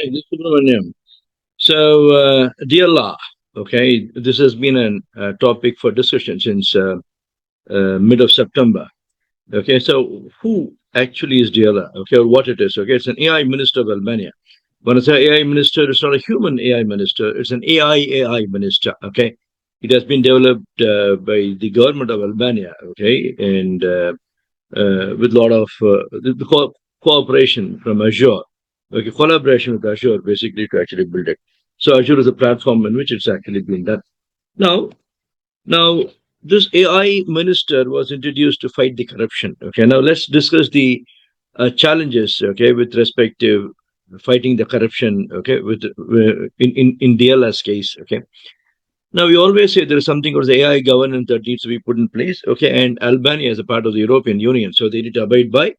Hi, this is Subramaniam. Diella, okay, this has been a topic for discussion since mid of September. Okay, so who actually is Diella? Okay, or what it is? Okay, it's an AI minister of Albania. When I say AI minister, it's not a human AI minister; it's an AI minister. Okay, it has been developed by the government of Albania. Okay, and with a lot of cooperation from Azure, okay, collaboration with Azure basically to actually build it. So Azure is a platform in which it's actually been done. Now, now this AI minister was introduced to fight the corruption. Okay, now let's discuss the challenges. Okay, with respect to fighting the corruption. Okay, with in Diella's case. Okay, now, we always say there is something called the AI governance that needs to be put in place. Okay, and Albania is a part of the European Union, so they need to abide by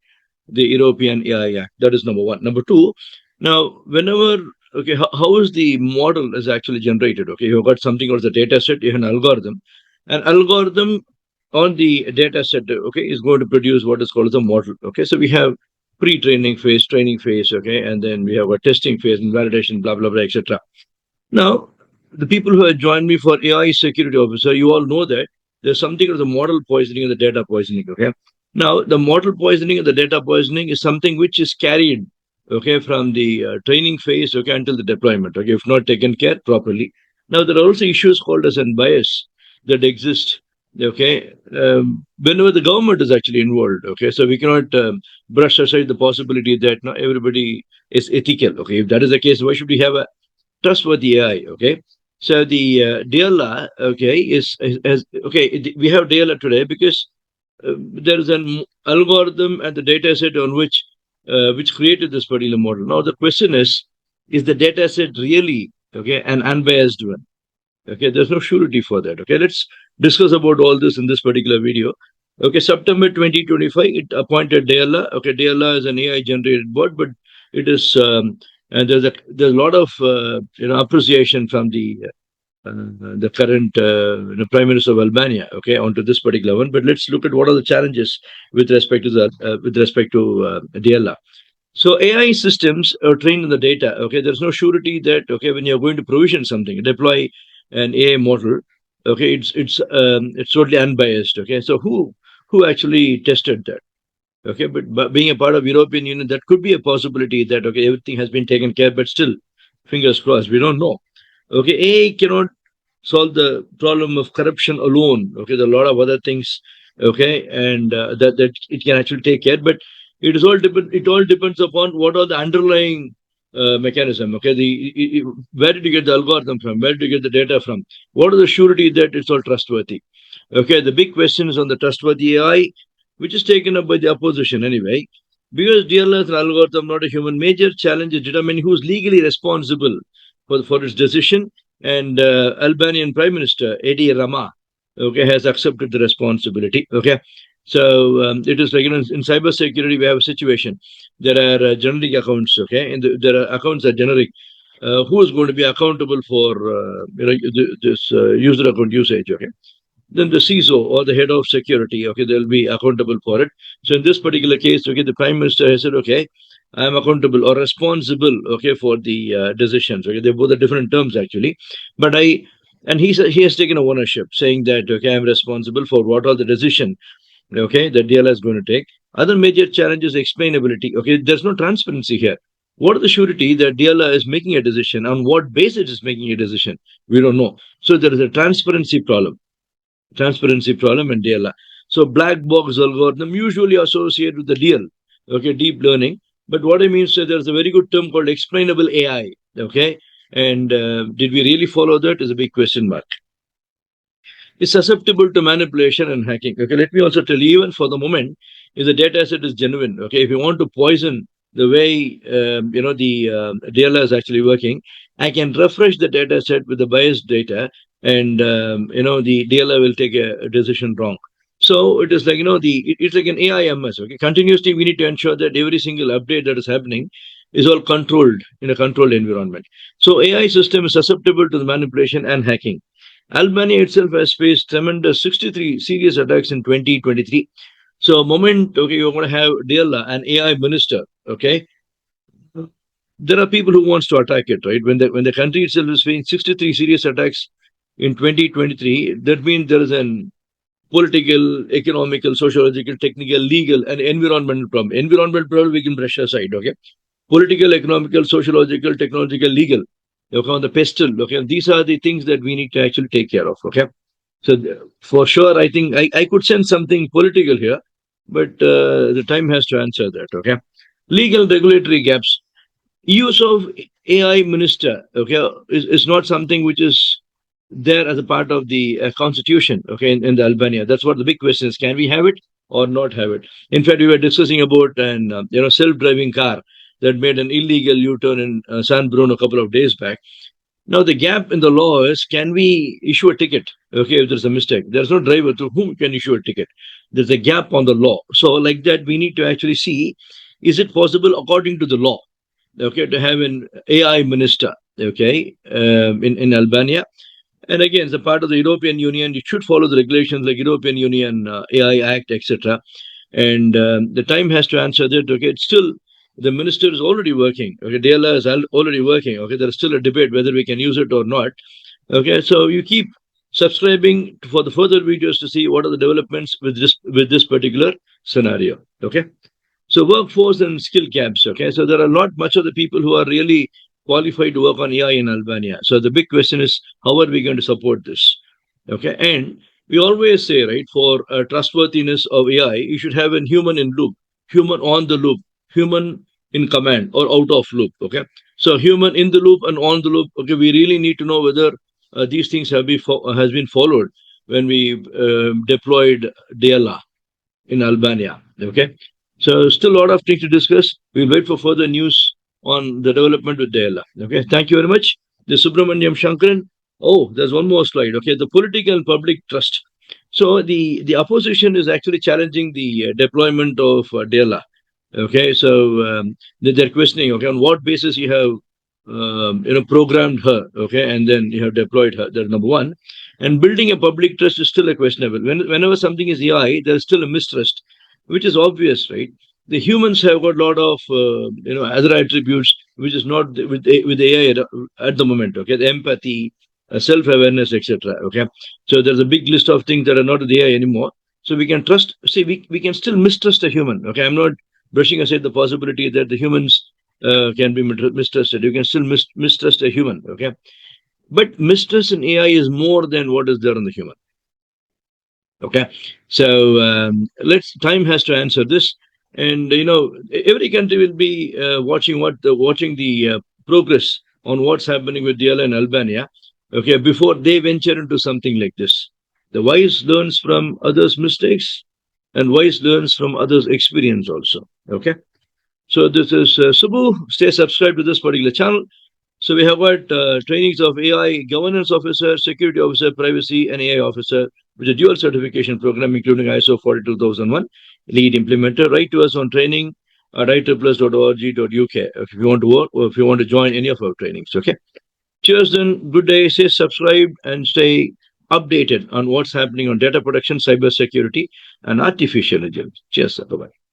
the European AI Act. That is number one. Number two, now, whenever, okay, how is the model is actually generated? Okay, you've got something called the data set, you have an algorithm. An algorithm on the data set, okay, is going to produce what is called the model. Okay, so we have pre-training phase, training phase, okay, and then we have a testing phase and validation, blah, blah, blah, etc. Now, the people who have joined me for AI security officer, you all know that there's something of the model poisoning and the data poisoning. Okay. Now, the model poisoning and the data poisoning is something which is carried, okay, from the training phase, okay, until the deployment, okay, if not taken care properly. Now, there are also issues called as an bias that exist, okay, whenever the government is actually involved, okay, so we cannot brush aside the possibility that not everybody is ethical, okay. If that is the case, why should we have a trustworthy AI. Okay, so the Diella, okay, okay. We have Diella today because there is an algorithm and the data set on which created this particular model. Now the question is the data set really okay an unbiased one? Okay, there's no surety for that. Okay, let's discuss about all this in this particular video. Okay, September 2025, it appointed Diella. Okay, Diella is an AI generated bot, but it is and there's a lot of appreciation from the current Prime Minister of Albania, okay, onto this particular one. But let's look at what are the challenges with respect to the Diella. So AI systems are trained on the data. Okay, there's no surety that okay when you're going to provision something, deploy an AI model. Okay, it's totally unbiased. Okay, so who actually tested that? Okay, but being a part of European Union, that could be a possibility that okay everything has been taken care, but still, fingers crossed, we don't know. Okay, AI cannot solve the problem of corruption alone. Okay, there are a lot of other things. Okay, and that it can actually take care, but it all depends upon what are the underlying mechanism. Okay, where did you get the algorithm from? Where did you get the data from? What are the surety that it's all trustworthy? Okay, the big question is on the trustworthy AI, which is taken up by the opposition anyway. Because DLL is an algorithm, not a human, major challenge is determining who is legally responsible for its decision. And Albanian Prime Minister Edi Rama, okay, has accepted the responsibility. Okay, so it is like in cyber security we have a situation. There are generic accounts. Okay, and there are accounts that are generic. Who is going to be accountable for this user account usage? Okay, then the CISO or the head of security, okay, they'll be accountable for it. So in this particular case, okay, the prime minister has said, okay, I am accountable or responsible, okay, for the decisions. Okay, they're both the different terms actually, but and he has taken ownership, saying that okay, I'm responsible for what are the decision, okay, that DLA is going to take. Other major challenge is explainability. Okay, there's no transparency here. What are the surety that DLA is making a decision? On what basis it is making a decision? We don't know. So there is a transparency problem and DLR. So black box algorithm usually associated with the DL, okay, deep learning. But what I mean is there's a very good term called explainable AI, okay. And did we really follow that? Is a big question mark. It's susceptible to manipulation and hacking. Okay, let me also tell you, even for the moment, if the data set is genuine, okay, if you want to poison the way the DLR is actually working, I can refresh the data set with the biased data, and the DLR will take a decision wrong. So it is like it's like an AIMS. Okay, continuously we need to ensure that every single update that is happening is all controlled in a controlled environment. So AI system is susceptible to the manipulation and hacking. Albania itself has faced tremendous 63 serious attacks in 2023. So, moment, okay, you're going to have Diella, an AI minister, okay, there are people who wants to attack it, right? When the country itself is facing 63 serious attacks in 2023, that means there is an political, economical, sociological, technical, legal, and environmental problem. Environmental problem we can brush aside, okay? Political, economical, sociological, technological, legal. Okay, on the pestle. Okay, these are the things that we need to actually take care of. Okay, so for sure, I think I could sense something political here, but the time has to answer that. Okay, legal regulatory gaps. Use of AI minister. Okay, is not something which is there as a part of the constitution. Okay, in the Albania. That's what the big question is: can we have it or not have it? In fact, we were discussing about an self-driving car that made an illegal U-turn in San Bruno a couple of days back. Now, the gap in the law is, can we issue a ticket? Okay, if there's a mistake, there's no driver to whom we can issue a ticket. There's a gap on the law. So, like that, we need to actually see, is it possible according to the law, okay, to have an AI minister, okay, in Albania? And again, as a part of the European Union, it should follow the regulations like European Union AI Act, etc. And the time has to answer that. Okay, it's still the minister is already working. Okay, Diella is already working. Okay, there is still a debate whether we can use it or not. Okay, so you keep subscribing for the further videos to see what are the developments with this particular scenario. Okay, so workforce and skill gaps. Okay, so there are not much of the people who are really qualified to work on AI in Albania. So the big question is, how are we going to support this? Okay, and we always say, right, for trustworthiness of AI, you should have a human in loop, human on the loop, human in command or out of loop. Okay, so human in the loop and on the loop. Okay, we really need to know whether these things has been followed when we deployed Diella in Albania. Okay, so still a lot of things to discuss. We'll wait for further news on the development with Diella. Okay, thank you very much. The Subramaniam Shankaran. Oh, there's one more slide. Okay, the political and public trust. So the opposition is actually challenging the deployment of Diella. Okay, so they're questioning. Okay, on what basis you have programmed her? Okay, and then you have deployed her. That's number one. And building a public trust is still a questionable. Whenever something is AI, there's still a mistrust, which is obvious, right? The humans have got a lot of other attributes which is not with AI at the moment. Okay, the empathy, self-awareness, etc. Okay, so there's a big list of things that are not with AI anymore. So we can trust. See, we can still mistrust a human. Okay, I'm not brushing aside the possibility that the humans can be mistrusted. You can still mistrust a human. Okay, but mistrust in AI is more than what is there in the human. Okay, so time has to answer this, and every country will be watching the progress on what's happening with Diella and Albania. Okay, before they venture into something like this, the wise learns from others' mistakes, and wise learns from others' experience also. Okay, so this is Subbu. Stay subscribed to this particular channel. So we have got trainings of AI governance officer, security officer, privacy, and AI officer with a dual certification program, including ISO 42001, lead implementer. Write to us on training at itriplus.org.uk if you want to work or if you want to join any of our trainings. Okay. Cheers then. Good day. Stay subscribed and stay updated on what's happening on data protection, cyber security, and artificial intelligence. Cheers. Bye-bye.